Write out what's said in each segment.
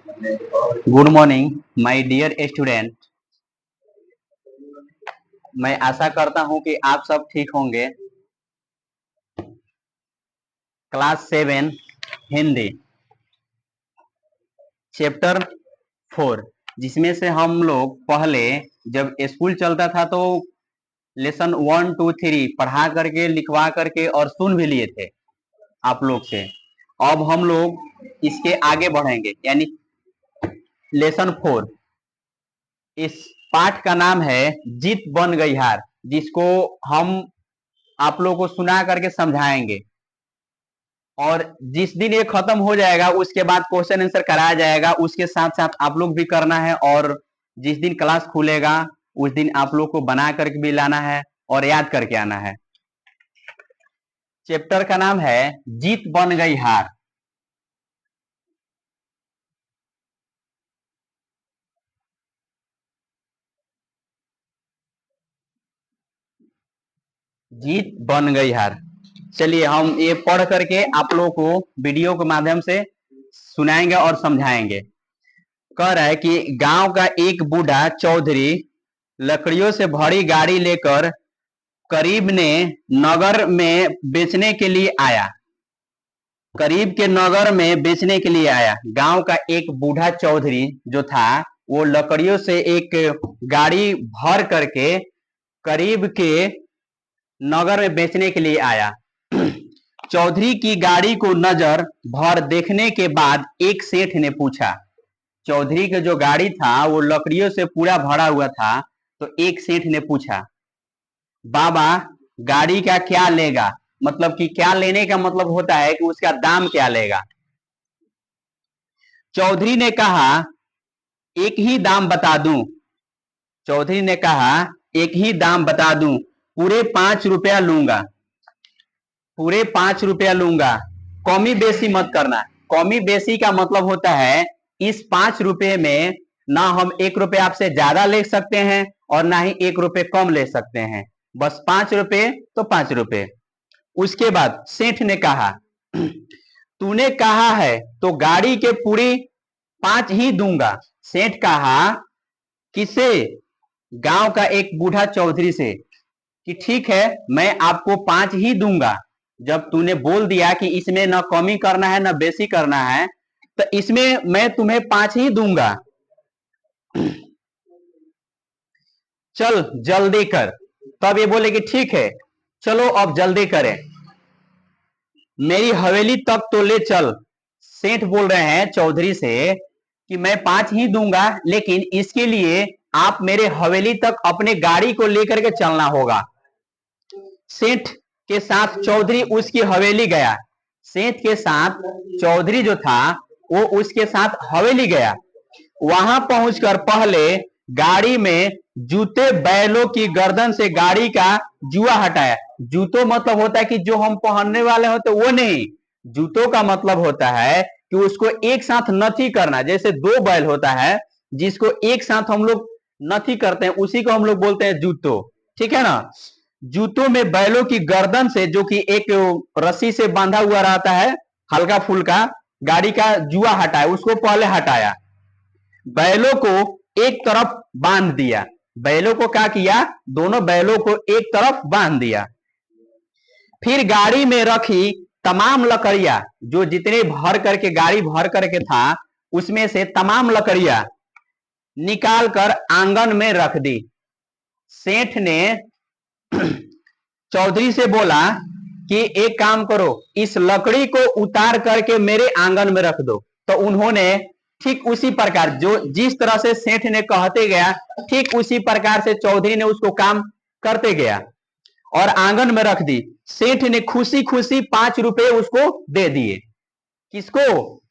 Good morning my dear student. मैं आशा करता हूं कि आप सब ठीक होंगे। क्लास 7 हिंदी चैप्टर 4, जिसमें से हम लोग पहले जब स्कूल चलता था तो लेसन 1 2 3 पढ़ा करके लिखवा करके और सुन भी लिए थे आप लोग से। अब हम लोग इसके आगे बढ़ेंगे, यानी लेसन 4। इस पाठ का नाम है जीत बन गई हार, जिसको हम आप लोगों को सुना करके समझाएंगे। और जिस दिन ये खत्म हो जाएगा उसके बाद क्वेश्चन आंसर कराया जाएगा, उसके साथ साथ आप लोग भी करना है। और जिस दिन क्लास खुलेगा उस दिन आप लोग को बना करके भी लाना है और याद करके आना है। चैप्टर का नाम है जीत बन गई हार। जीत बन गई हार। चलिए हम ये पढ़ करके आप लोगों को वीडियो के माध्यम से सुनाएंगे और समझाएंगे। कह रहा है कि गांव का एक बूढ़ा चौधरी लकड़ियों से भरी गाड़ी लेकर करीब ने नगर में बेचने के लिए आया। करीब के नगर में बेचने के लिए आया। गांव का एक बूढ़ा चौधरी जो था वो लकड़ियों से एक गाड़ी भर करके करीब के नगर में बेचने के लिए आया। चौधरी की गाड़ी को नजर भर देखने के बाद एक सेठ ने पूछा। चौधरी का जो गाड़ी था वो लकड़ियों से पूरा भरा हुआ था। तो एक सेठ ने पूछा, बाबा गाड़ी का क्या लेगा? मतलब कि क्या लेने का मतलब होता है कि उसका दाम क्या लेगा। चौधरी ने कहा, एक ही दाम बता दूं। चौधरी ने कहा, एक ही दाम बता दूं, पूरे 5 रुपया लूंगा। पूरे 5 रुपया लूंगा, कमी बेसी मत करना। कमी बेसी का मतलब होता है इस 5 रुपये में ना हम 1 रुपये आपसे ज्यादा ले सकते हैं और ना ही 1 रुपये कम ले सकते हैं। बस 5 रुपये तो 5 रुपये। उसके बाद सेठ ने कहा, तूने कहा है तो गाड़ी के पूरी 5 ही दूंगा। सेठ कहा, किसे? गांव का एक बूढ़ा चौधरी से कि ठीक है मैं आपको 5 ही दूंगा। जब तूने बोल दिया कि इसमें न कमी करना है न बेसी करना है तो इसमें मैं तुम्हें 5 ही दूंगा। चल जल्दी कर। तब ये बोले कि ठीक है चलो अब जल्दी करें, मेरी हवेली तक तो ले चल। सेठ बोल रहे हैं चौधरी से कि मैं 5 ही दूंगा, लेकिन इसके लिए आप मेरे हवेली तक अपने गाड़ी को लेकर के चलना होगा। सेठ के साथ चौधरी उसकी हवेली गया। सेठ के साथ चौधरी जो था वो उसके साथ हवेली गया। वहां पहुंचकर पहले गाड़ी में जूते बैलों की गर्दन से गाड़ी का जुआ हटाया। जूतों मतलब होता है कि जो हम पहनने वाले होते वो नहीं। जूतों का मतलब होता है कि उसको एक साथ नथी करना। जैसे 2 बैल होता है जिसको एक साथ हम लोग नथी करते हैं, उसी को हम लोग बोलते हैं जूतों। ठीक है ना। जूतों में बैलों की गर्दन से, जो कि एक रस्सी से बांधा हुआ रहता है हल्का फुल्का, गाड़ी का जुआ हटाया, उसको पहले हटाया। बैलों को एक तरफ बांध दिया। बैलों को क्या किया? दोनों बैलों को एक तरफ बांध दिया। फिर गाड़ी में रखी तमाम लकड़ियां, जो जितने भर करके गाड़ी भर करके था उसमें से तमाम लकड़ियां निकाल कर आंगन में रख दी। सेठ ने चौधरी से बोला कि एक काम करो, इस लकड़ी को उतार करके मेरे आंगन में रख दो। तो उन्होंने ठीक उसी प्रकार, जो जिस तरह से सेठ ने कहते गया, ठीक उसी प्रकार से चौधरी ने उसको काम करते गया और आंगन में रख दी। सेठ ने खुशी खुशी 5 रुपये उसको दे दिए। किसको?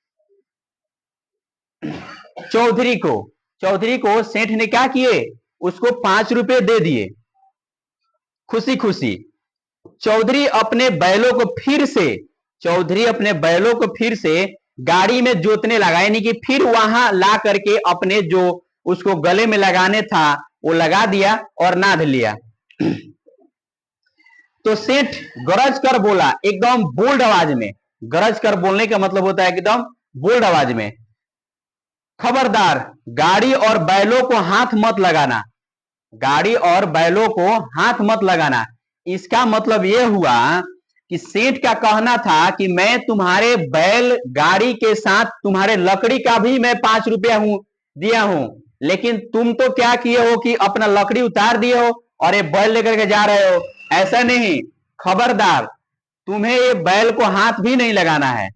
चौधरी को। चौधरी को सेठ ने क्या किए? उसको 5 रुपये दे दिए खुशी खुशी। चौधरी अपने बैलों को फिर से चौधरी अपने बैलों को फिर से गाड़ी में जोतने लगा, यानी कि फिर वहां ला करके अपने जो उसको गले में लगाने था वो लगा दिया और नाद लिया। तो सेठ गरज कर बोला, एकदम बोल्ड आवाज में। गरज कर बोलने का मतलब होता है एकदम बोल्ड आवाज में, खबरदार गाड़ी और बैलों को हाथ मत लगाना, गाड़ी और बैलों को हाथ मत लगाना। इसका मतलब यह हुआ कि सेठ का कहना था कि मैं तुम्हारे बैल गाड़ी के साथ तुम्हारे लकड़ी का भी मैं 5 रुपया दिया हूं, लेकिन तुम तो क्या किए हो कि अपना लकड़ी उतार दिए हो और ये बैल लेकर के जा रहे हो। ऐसा नहीं, खबरदार, तुम्हें ये बैल को हाथ भी नहीं लगाना है।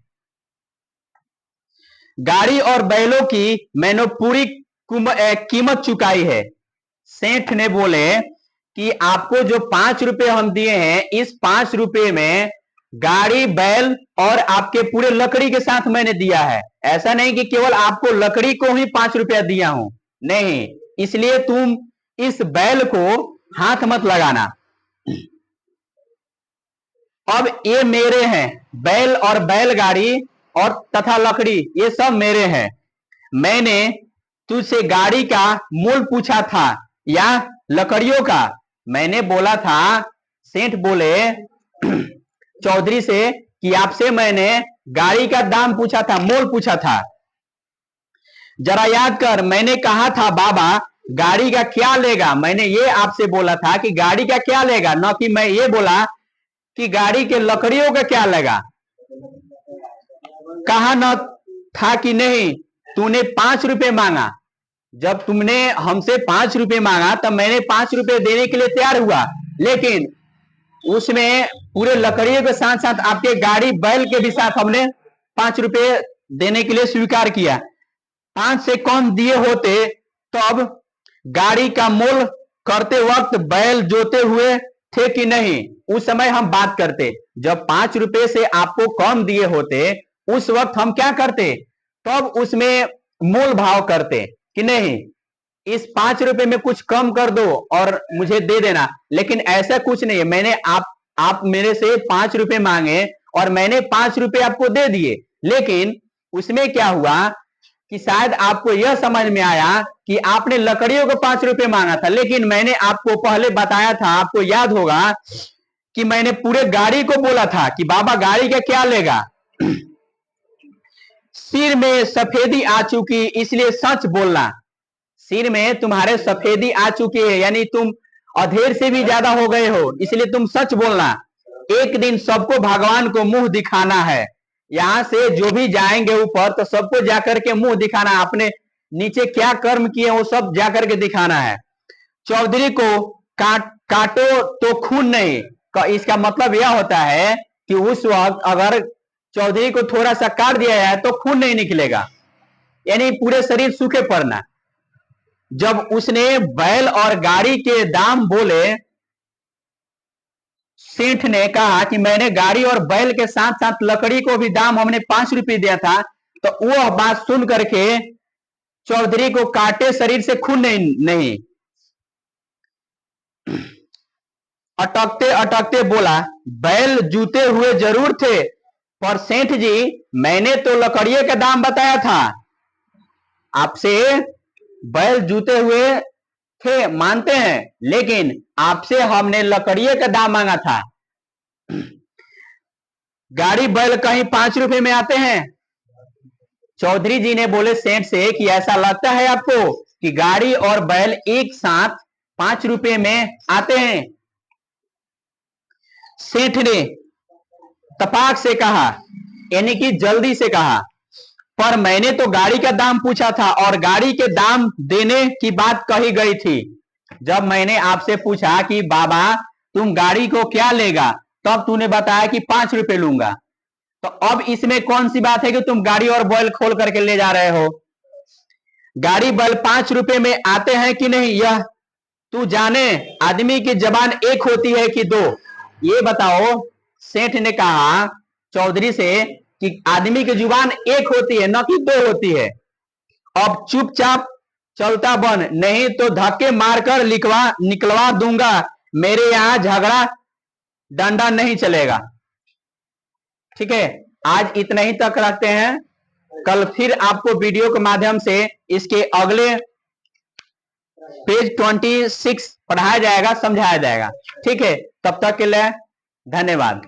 गाड़ी और बैलों की मैंने पूरी कीमत चुकाई है। सेठ ने बोले कि आपको जो 5 रुपए हम दिए हैं, इस 5 रुपए में गाड़ी बैल और आपके पूरे लकड़ी के साथ मैंने दिया है। ऐसा नहीं कि केवल आपको लकड़ी को ही 5 रुपया दिया हूं, नहीं, इसलिए तुम इस बैल को हाथ मत लगाना। अब ये मेरे हैं, बैल और बैलगाड़ी और तथा लकड़ी, ये सब मेरे हैं। मैंने तुझसे गाड़ी का मूल पूछा था या लकड़ियों का? मैंने बोला था, सेठ बोले चौधरी से कि आपसे मैंने गाड़ी का दाम पूछा था, मोल पूछा था। जरा याद कर, मैंने कहा था बाबा गाड़ी का क्या लेगा? मैंने ये आपसे बोला था कि गाड़ी का क्या लेगा, न कि मैं ये बोला कि गाड़ी के लकड़ियों का क्या लेगा। कहा न था कि नहीं, तूने 5 रुपए मांगा। जब तुमने हमसे 5 रुपए मांगा तब मैंने 5 रुपए देने के लिए तैयार हुआ, लेकिन उसमें पूरे लकड़ियों के साथ साथ आपके गाड़ी बैल के भी साथ हमने 5 रुपए देने के लिए स्वीकार किया। 5 से कम दिए होते तो अब गाड़ी का मोल करते वक्त बैल जोते हुए थे कि नहीं, उस समय हम बात करते। जब 5 रुपए से आपको कम दिए होते उस वक्त हम क्या करते, तब उसमें मोल भाव करते कि नहीं, इस 5 रुपए में कुछ कम कर दो और मुझे दे देना। लेकिन ऐसा कुछ नहीं है, मैंने आप मेरे से 5 रुपए मांगे और मैंने 5 रुपए आपको दे दिए, लेकिन उसमें क्या हुआ कि शायद आपको यह समझ में आया कि आपने लकड़ियों को 5 रुपए मांगा था, लेकिन मैंने आपको पहले बताया था, आपको याद होगा कि मैंने पूरे गाड़ी को बोला था कि बाबा गाड़ी का क्या लेगा। सिर में सफेदी आ चुकी इसलिए सच बोलना। सिर में तुम्हारे सफेदी आ चुकी है, यानी तुम अधेर से भी ज्यादा हो गए हो, इसलिए तुम सच बोलना। एक दिन सबको भगवान को मुंह दिखाना है। यहां से जो भी जाएंगे ऊपर तो सबको जाकर के मुंह दिखाना है, अपने नीचे क्या कर्म किए वो सब जाकर के दिखाना है। चौधरी को काटो तो खून नहीं, इसका मतलब यह होता है कि उस वक्त अगर चौधरी को थोड़ा सा काट दिया जाए तो खून नहीं निकलेगा, यानी पूरे शरीर सूखे पड़ना। जब उसने बैल और गाड़ी के दाम बोले, सेठ ने कहा कि मैंने गाड़ी और बैल के साथ साथ लकड़ी को भी दाम हमने 5 रुपए दिया था, तो वह बात सुन करके चौधरी को काटे शरीर से खून नहीं। अटकते अटकते बोला, बैल जूते हुए जरूर थे, पर सेठ जी मैंने तो लकड़ियों का दाम बताया था। आपसे बैल जूते हुए थे मानते हैं, लेकिन आपसे हमने लकड़ियों का दाम मांगा था। गाड़ी बैल कहीं 5 रुपए में आते हैं? चौधरी जी ने बोले सेठ से कि ऐसा लगता है आपको कि गाड़ी और बैल एक साथ 5 रुपए में आते हैं? सेठ ने तपाक से कहा, यानी कि जल्दी से कहा, पर मैंने तो गाड़ी का दाम पूछा था और गाड़ी के दाम देने की बात कही गई थी। जब मैंने आपसे पूछा कि बाबा तुम गाड़ी को क्या लेगा, तब तूने बताया कि 5 रुपए लूंगा। तो अब इसमें कौन सी बात है कि तुम गाड़ी और बैल खोल करके ले जा रहे हो? गाड़ी बैल 5 रुपए में आते हैं कि नहीं, यह तू जाने। आदमी की जबान एक होती है कि दो, ये बताओ। सेठ ने कहा चौधरी से कि आदमी की जुबान एक होती है, न कि दो होती है। अब चुपचाप चलता बन, नहीं तो धक्के मारकर निकलवा दूंगा। मेरे यहां झगड़ा डंडा नहीं चलेगा। ठीक है, आज इतना ही तक रखते हैं। कल फिर आपको वीडियो के माध्यम से इसके अगले पेज 26 पढ़ाया जाएगा, समझाया जाएगा। ठीक है, तब तक के लिए धन्यवाद।